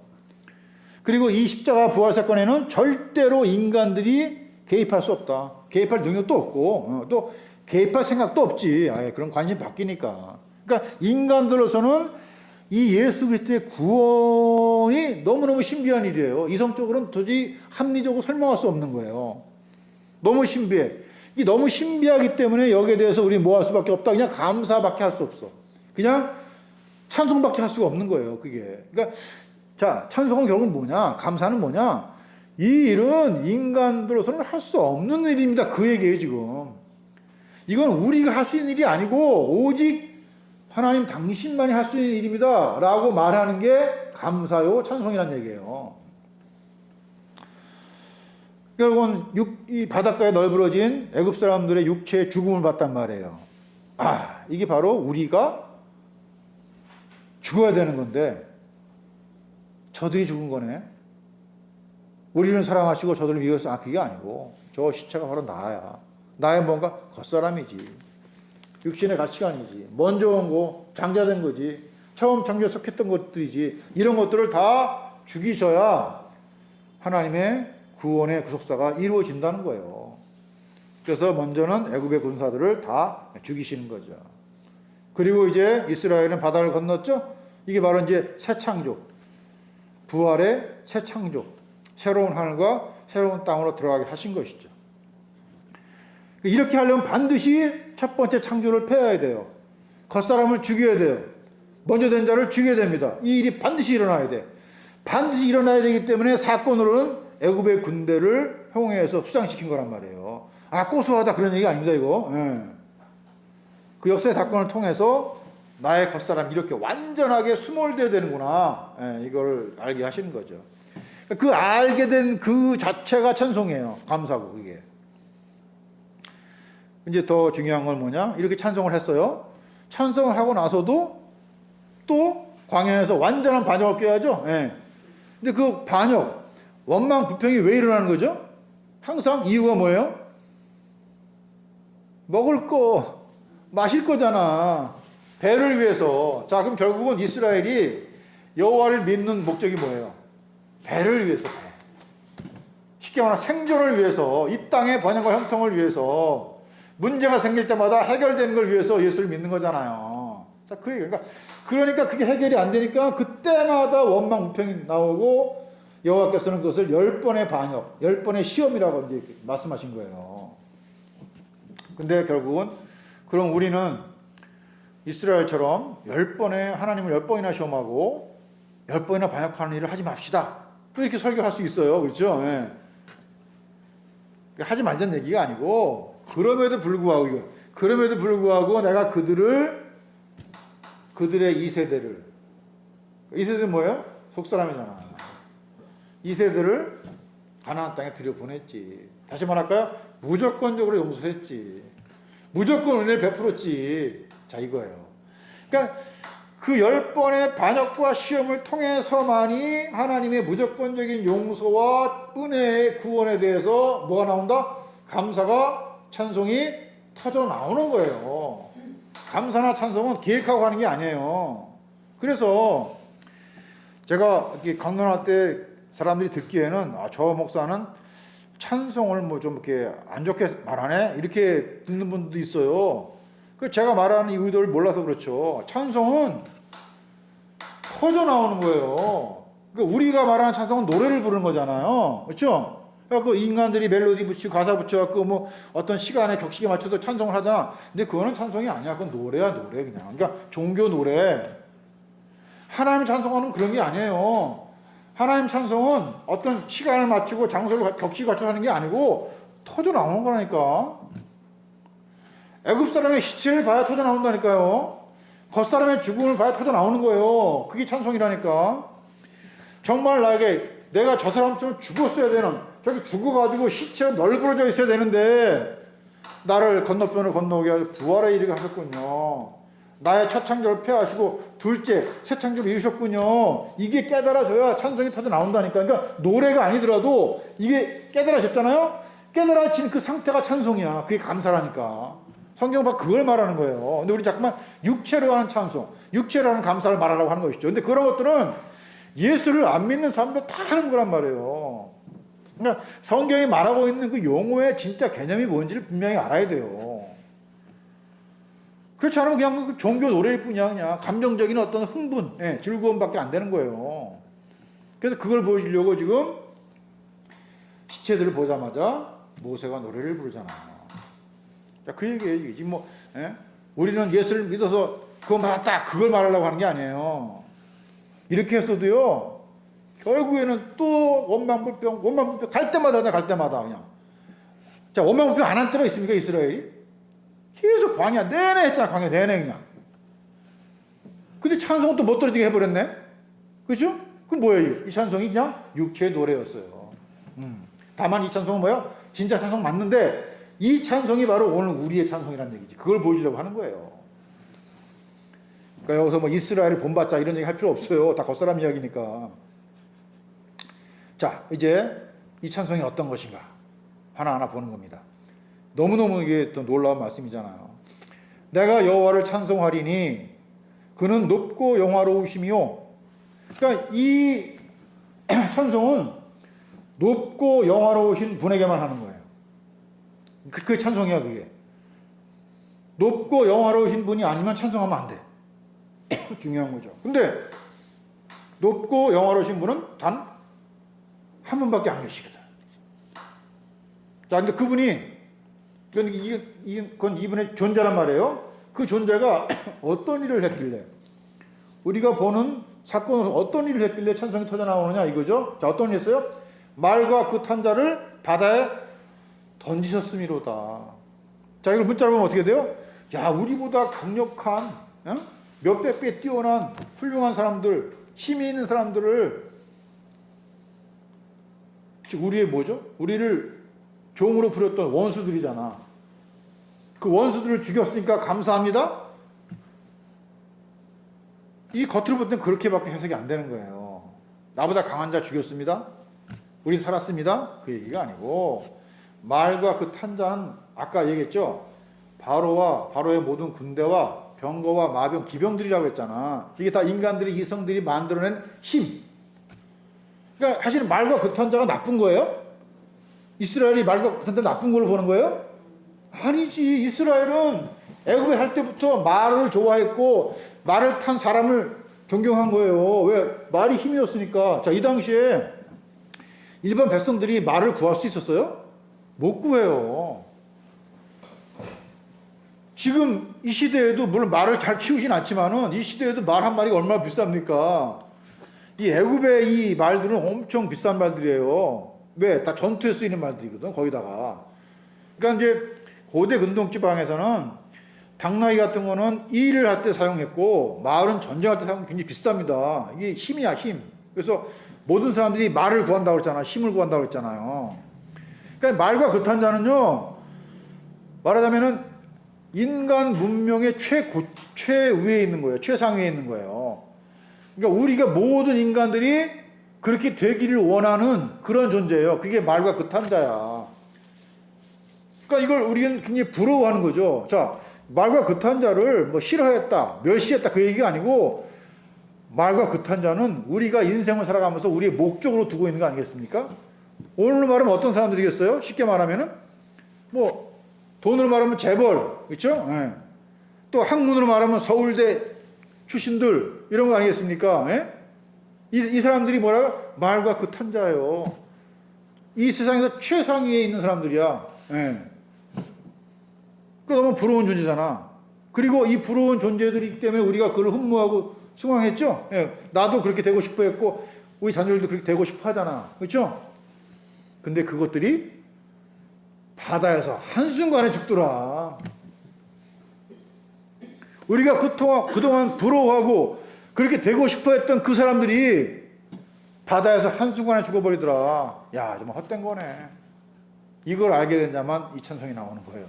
Speaker 1: 그리고 이 십자가 부활 사건에는 절대로 인간들이 개입할 수 없다. 개입할 능력도 없고 또 개입할 생각도 없지. 그런 관심 바뀌니까. 그러니까 인간들로서는 이 예수 그리스도의 구원이 너무너무 신비한 일이에요. 이성적으로는 도저히 합리적으로 설명할 수 없는 거예요. 너무 신비해. 이 너무 신비하기 때문에 여기에 대해서 우리 뭐 할 수밖에 없다. 그냥 감사밖에 할 수 없어. 그냥 찬송밖에 할 수가 없는 거예요. 그게. 그러니까 자, 찬송은 결국은 뭐냐? 감사는 뭐냐? 이 일은 인간들로서는 할 수 없는 일입니다. 그 얘기예요, 지금. 이건 우리가 할 수 있는 일이 아니고 오직 하나님 당신만이 할 수 있는 일입니다. 라고 말하는 게 감사요, 찬송이라는 얘기예요. 결국은 이 바닷가에 널브러진 애굽 사람들의 육체의 죽음을 봤단 말이에요. 이게 바로 우리가 죽어야 되는 건데 저들이 죽은 거네. 우리는 사랑하시고 저들을 미워서 그게 아니고 저 시체가 바로 나야. 나의 뭔가 겉사람이지. 육신의 가치관이지. 먼저 온 거, 장자된 거지. 처음 창조에 속했던 것들이지. 이런 것들을 다 죽이셔야 하나님의 구원의 구속사가 이루어진다는 거예요. 그래서 먼저는 애굽의 군사들을 다 죽이시는 거죠. 그리고 이제 이스라엘은 바다를 건넜죠. 이게 바로 이제 새 창조, 부활의 새 창조, 새로운 하늘과 새로운 땅으로 들어가게 하신 것이죠. 이렇게 하려면 반드시 첫 번째 창조를 폐해야 돼요. 겉사람을 죽여야 돼요. 먼저 된 자를 죽여야 됩니다. 이 일이 반드시 일어나야 돼. 반드시 일어나야 되기 때문에 사건으로는 애굽의 군대를 홍해에서 수장시킨 거란 말이에요. 고소하다 그런 얘기가 아닙니다, 이거. 그 역사의 사건을 통해서 나의 겉사람 이렇게 완전하게 수몰되어야 되는구나. 이걸 알게 하시는 거죠. 그 알게 된 그 자체가 찬송이에요. 감사고, 그게. 이제 더 중요한 건 뭐냐? 이렇게 찬송을 했어요. 찬송을 하고 나서도 또 광야에서 완전한 반역을 꾀하죠. 근데 그 반역, 원망, 불평이 왜 일어나는 거죠? 항상 이유가 뭐예요? 먹을 거, 마실 거잖아. 배를 위해서. 자, 그럼 결국은 이스라엘이 여호와를 믿는 목적이 뭐예요? 배를 위해서. 배. 쉽게 말하면 생존을 위해서, 이 땅의 번영과 형통을 위해서, 문제가 생길 때마다 해결되는 걸 위해서 예수를 믿는 거잖아요. 자, 그러니까 그게 해결이 안 되니까 그때마다 원망, 불평이 나오고 여호와께서는 그것을 10번의 반역, 10번의 시험이라고 이제 말씀하신 거예요. 근데 결국은 그럼 우리는 이스라엘처럼 10번에 하나님을 10번이나 시험하고 10번이나 반역하는 일을 하지 맙시다. 또 이렇게 설교할 수 있어요. 그렇죠? 예. 하지 말자는 얘기가 아니고 그럼에도 불구하고 내가 그들의 2세대를, 2세대는 뭐예요? 속사람이잖아. 2세대를 가나안 땅에 들여보냈지. 다시 말할까요? 무조건적으로 용서했지. 무조건 은혜를 베풀었지. 자, 이거예요. 그러니까 그 10번의 반역과 시험을 통해서만이 하나님의 무조건적인 용서와 은혜의 구원에 대해서 뭐가 나온다? 감사가, 찬송이 터져 나오는 거예요. 감사나 찬송은 기획하고 하는 게 아니에요. 그래서 제가 강론할 때 사람들이 듣기에는 저 목사는 찬송을 뭐 좀 이렇게 안 좋게 말하네? 이렇게 듣는 분도 있어요. 제가 말하는 이 의도를 몰라서 그렇죠. 찬송은 터져 나오는 거예요. 그러니까 우리가 말하는 찬송은 노래를 부르는 거잖아요. 그렇죠? 그 인간들이 멜로디 붙이고 가사 붙여갖고 뭐 어떤 시간에 격식에 맞춰서 찬송을 하잖아. 근데 그거는 찬송이 아니야. 그건 노래야, 노래 그냥. 그러니까 종교 노래. 하나님 찬송하는 그런 게 아니에요. 하나님 찬송은 어떤 시간을 맞추고 장소를 격식 갖춰서 하는 게 아니고 터져 나오는 거라니까. 애굽 사람의 시체를 봐야 터져 나온다니까요. 겉사람의 죽음을 봐야 터져 나오는 거예요. 그게 찬송이라니까. 정말 나에게 내가 저 사람처럼 죽었어야 되는, 저기 죽어가지고 시체가 널브러져 있어야 되는데 나를 건너편을 건너오게 하셔서 부활의 일을 하셨군요. 나의 첫 창조를 폐하시고 둘째, 새 창조를 이루셨군요. 이게 깨달아져야 찬송이 터져 나온다니까. 그러니까 노래가 아니더라도 이게 깨달아졌잖아요. 깨달아진 그 상태가 찬송이야. 그게 감사라니까. 성경 봐 그걸 말하는 거예요. 근데 우리 자꾸만 육체로 하는 찬송, 육체로 하는 감사를 말하려고 하는 것이죠. 근데 그런 것들은 예수를 안 믿는 사람들 다 하는 거란 말이에요. 그러니까 성경이 말하고 있는 그 용어의 진짜 개념이 뭔지를 분명히 알아야 돼요. 그렇지 않으면 그냥 그 종교 노래일 뿐이야. 그냥 감정적인 어떤 흥분, 즐거움밖에 안 되는 거예요. 그래서 그걸 보여주려고 지금 시체들을 보자마자 모세가 노래를 부르잖아. 자, 그 얘기예요. 지금 뭐 우리는 예수를 믿어서 그거 맞다 그걸 말하려고 하는 게 아니에요. 이렇게 했어도요 결국에는 또 원망불평 갈 때마다 그냥. 자, 원망불평 안 한 때가 있습니까? 이스라엘이 계속 광야 내내 했잖아. 광야 내내 그냥. 근데 찬송은 또 못 떨어지게 해버렸네. 그죠? 그럼 뭐예요? 이 찬송이 그냥 육체의 노래였어요. 다만 이 찬송은 뭐예요? 진짜 찬송 맞는데 이 찬송이 바로 오늘 우리의 찬송이라는 얘기지. 그걸 보여주려고 하는 거예요. 그러니까 여기서 뭐 이스라엘을 본받자 이런 얘기 할 필요 없어요. 다 겉사람 이야기니까. 자, 이제 이 찬송이 어떤 것인가 하나하나 보는 겁니다. 너무너무 이게 또 놀라운 말씀이잖아요. 내가 여호와를 찬송하리니 그는 높고 영화로우시며. 그러니까 이 찬송은 높고 영화로우신 분에게만 하는 거예요. 그 찬송이야 그게. 높고 영화로우신 분이 아니면 찬송하면 안 돼. 중요한 거죠. 근데 높고 영화로우신 분은 단 한 분밖에 안 계시거든. 자, 근데 그분이 그건 이분의 존재란 말이에요. 그 존재가 어떤 일을 했길래, 우리가 보는 사건에서 어떤 일을 했길래 찬송이 터져 나오느냐 이거죠. 자, 어떤 일 했어요? 말과 그 탄자를 바다에 던지셨음이로다. 자, 이걸 문자로 보면 어떻게 돼요? 야, 우리보다 강력한 몇백 배 뛰어난 훌륭한 사람들, 힘이 있는 사람들을, 즉 우리의 뭐죠? 우리를 종으로 부렸던 원수들이잖아. 그 원수들을 죽였으니까 감사합니다. 이 겉으로 볼 땐 그렇게밖에 해석이 안 되는 거예요. 나보다 강한 자 죽였습니다. 우린 살았습니다. 그 얘기가 아니고, 말과 그 탄자는 아까 얘기했죠. 바로의 모든 군대와 병거와 마병, 기병들이라고 했잖아. 이게 다 인간들이, 이성들이 만들어낸 힘. 그러니까 사실은 말과 그 탄자가 나쁜 거예요? 이스라엘이 말과 그 탄자 나쁜 걸로 보는 거예요? 아니지. 이스라엘은 애굽에 할 때부터 말을 좋아했고 말을 탄 사람을 존경한 거예요. 왜? 말이 힘이었으니까. 자, 이 당시에 일반 백성들이 말을 구할 수 있었어요? 못 구해요. 지금 이 시대에도 물론 말을 잘 키우진 않지만은 이 시대에도 말 한 마리가 얼마나 비쌉니까? 이 애굽의 이 말들은 엄청 비싼 말들이에요. 왜? 다 전투에 쓰이는 말들이거든. 거기다가. 그러니까 이제 고대 근동 지방에서는 당나귀 같은 거는 일을 할 때 사용했고 말은 전쟁할 때 사용하면 굉장히 비쌉니다. 이게 힘이야, 힘. 그래서 모든 사람들이 말을 구한다고 그랬잖아. 힘을 구한다고 그랬잖아요. 그러니까 말과 그탄자는요, 말하자면은 인간 문명의 최위에 있는 거예요. 최상위에 있는 거예요. 그러니까 우리가 모든 인간들이 그렇게 되기를 원하는 그런 존재예요. 그게 말과 그탄자야. 그러니까 이걸 우리는 굉장히 부러워하는 거죠. 자, 말과 그탄자를 뭐 싫어했다, 멸시했다 그 얘기가 아니고 말과 그탄자는 우리가 인생을 살아가면서 우리의 목적으로 두고 있는 거 아니겠습니까? 오늘로 말하면 어떤 사람들이겠어요? 쉽게 말하면은 뭐 돈으로 말하면 재벌, 그렇죠? 예. 또 학문으로 말하면 서울대 출신들 이런 거 아니겠습니까? 예? 이 사람들이 뭐라고? 말과 그탄자예요. 이 세상에서 최상위에 있는 사람들이야. 예. 그 너무 부러운 존재잖아. 그리고 이 부러운 존재들이기 때문에 우리가 그걸 흠모하고 숭앙했죠. 예. 나도 그렇게 되고 싶어 했고 우리 자녀들도 그렇게 되고 싶어 하잖아. 그렇죠? 근데 그것들이 바다에서 한순간에 죽더라. 우리가 그동안 부러워하고 그렇게 되고 싶어 했던 그 사람들이 바다에서 한순간에 죽어버리더라. 야, 정말 헛된 거네. 이걸 알게 된 자만 이 찬송이 나오는 거예요.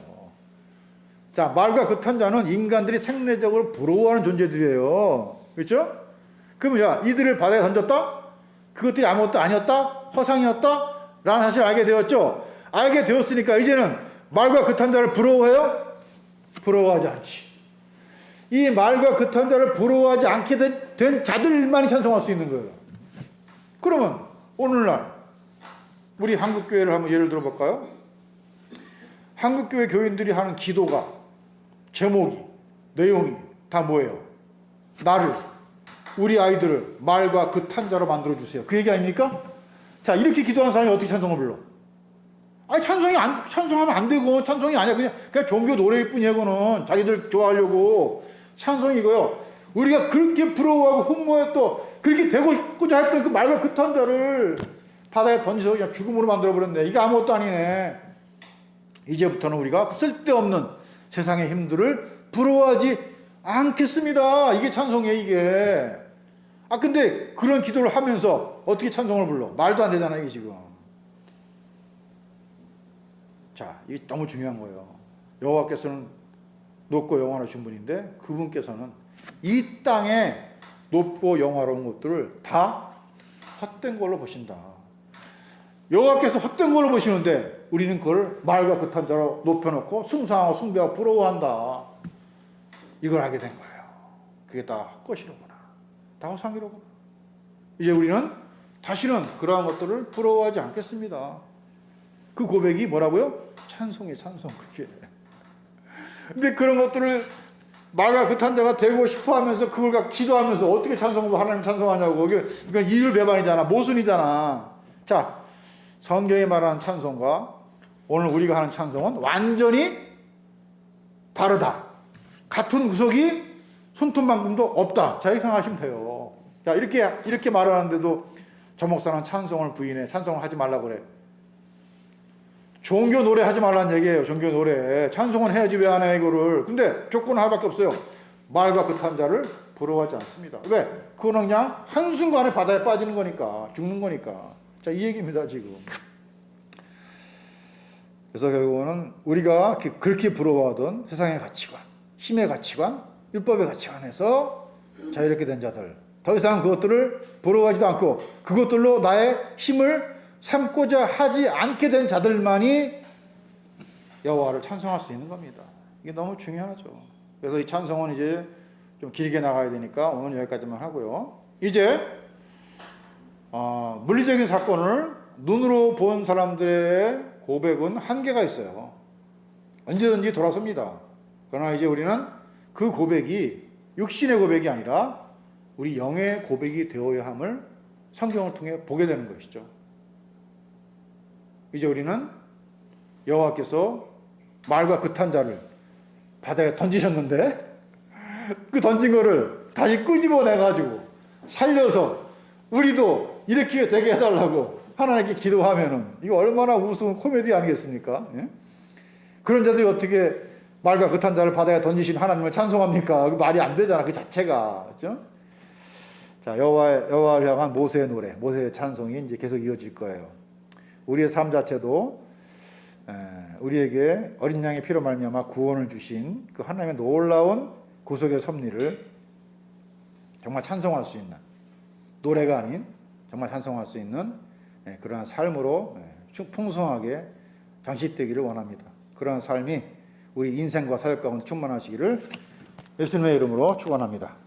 Speaker 1: 자, 말과 그탄자는 인간들이 생리적으로 부러워하는 존재들이에요. 그렇죠? 그러면 야, 이들을 바다에 던졌다? 그것들이 아무것도 아니었다? 허상이었다? 라는 사실을 알게 되었죠? 알게 되었으니까 이제는 말과 그탄자를 부러워해요? 부러워하지 않지. 이 말과 그탄자를 부러워하지 않게 된 자들만이 찬송할 수 있는 거예요. 그러면 오늘날 우리 한국교회를 한번 예를 들어볼까요? 한국교회 교인들이 하는 기도가 제목이, 내용이 다 뭐예요? 나를, 우리 아이들을 말과 그탄자로 만들어주세요. 그 얘기 아닙니까? 자, 이렇게 기도하는 사람이 어떻게 찬송을 불러? 아니, 찬송하면 안 되고, 찬송이 아니야. 그냥 종교 노래일 뿐이야, 그거는. 자기들 좋아하려고. 찬송이 이거요. 우리가 그렇게 부러워하고 흠모해 또, 그렇게 되고 싶고자 했던 그 말과 그탄자를 바다에 던져서 그냥 죽음으로 만들어버렸네. 이게 아무것도 아니네. 이제부터는 우리가 쓸데없는 세상의 힘들을 부러워하지 않겠습니다. 이게 찬송이에요, 이게. 아, 근데 그런 기도를 하면서 어떻게 찬송을 불러? 말도 안 되잖아, 이게 지금. 자, 이게 너무 중요한 거예요. 여호와께서는 높고 영원하신 분인데 그분께서는 이 땅에 높고 영화로운 것들을 다 헛된 걸로 보신다. 여호와께서 헛된 걸로 보시는데 우리는 그걸 말과 그탄자로 높여놓고 숭상하고 숭배하고 부러워한다. 이걸 알게 된 거예요. 그게 다 헛것이로구나. 다 허상이로구나. 이제 우리는 다시는 그러한 것들을 부러워하지 않겠습니다. 그 고백이 뭐라고요? 찬송이 찬송. 그게. 근데 그런 것들을 말과 그탄자가 되고 싶어 하면서 그걸 갖고 기도하면서 어떻게 찬송하고 하나님 찬송하냐고. 이건 이율배반이잖아. 모순이잖아. 자, 성경이 말하는 찬송과 오늘 우리가 하는 찬송은 완전히 다르다. 같은 구석이 손톱만큼도 없다. 자, 이렇게 생각하시면 돼요. 자, 이렇게 말하는데도 저 목사는 찬송을 부인해. 찬송을 하지 말라고 그래. 종교 노래 하지 말라는 얘기예요. 종교 노래. 찬송은 해야지 왜 안 해, 이거를. 근데 조건은 하나밖에 없어요. 말과 그탄자를 부러워하지 않습니다. 왜? 그거는 그냥 한순간에 바다에 빠지는 거니까. 죽는 거니까. 자, 이 얘기입니다, 지금. 그래서 결국은 우리가 그렇게 부러워하던 세상의 가치관, 힘의 가치관, 율법의 가치관에서 자, 이렇게 된 자들. 더 이상 그것들을 부러워하지도 않고 그것들로 나의 힘을 삼고자 하지 않게 된 자들만이 여호와를 찬송할 수 있는 겁니다. 이게 너무 중요하죠. 그래서 이 찬송은 이제 좀 길게 나가야 되니까 오늘 여기까지만 하고요. 이제 물리적인 사건을 눈으로 본 사람들의 고백은 한계가 있어요. 언제든지 돌아섭니다. 그러나 이제 우리는 그 고백이 육신의 고백이 아니라 우리 영의 고백이 되어야 함을 성경을 통해 보게 되는 것이죠. 이제 우리는 여호와께서 말과 그탄자를 바다에 던지셨는데 그 던진 거를 다시 끄집어내 가지고 살려서 우리도 이렇게 되게 해달라고 하나님께 기도하면은 이거 얼마나 우스운 코미디 아니겠습니까? 예? 그런 자들이 어떻게 말과 그탄 자를 바다에 던지신 하나님을 찬송합니까? 그 말이 안 되잖아, 그 자체가. 그죠? 자, 여호와를 향한 모세의 노래, 모세의 찬송이 이제 계속 이어질 거예요. 우리의 삶 자체도 우리에게 어린 양의 피로 말미암아 구원을 주신 그 하나님의 놀라운 구속의 섭리를 정말 찬송할 수 있는, 노래가 아닌 정말 찬송할 수 있는 그러한 삶으로 풍성하게 장식되기를 원합니다. 그러한 삶이 우리 인생과 사역 가운데 충만하시기를 예수님의 이름으로 축원합니다.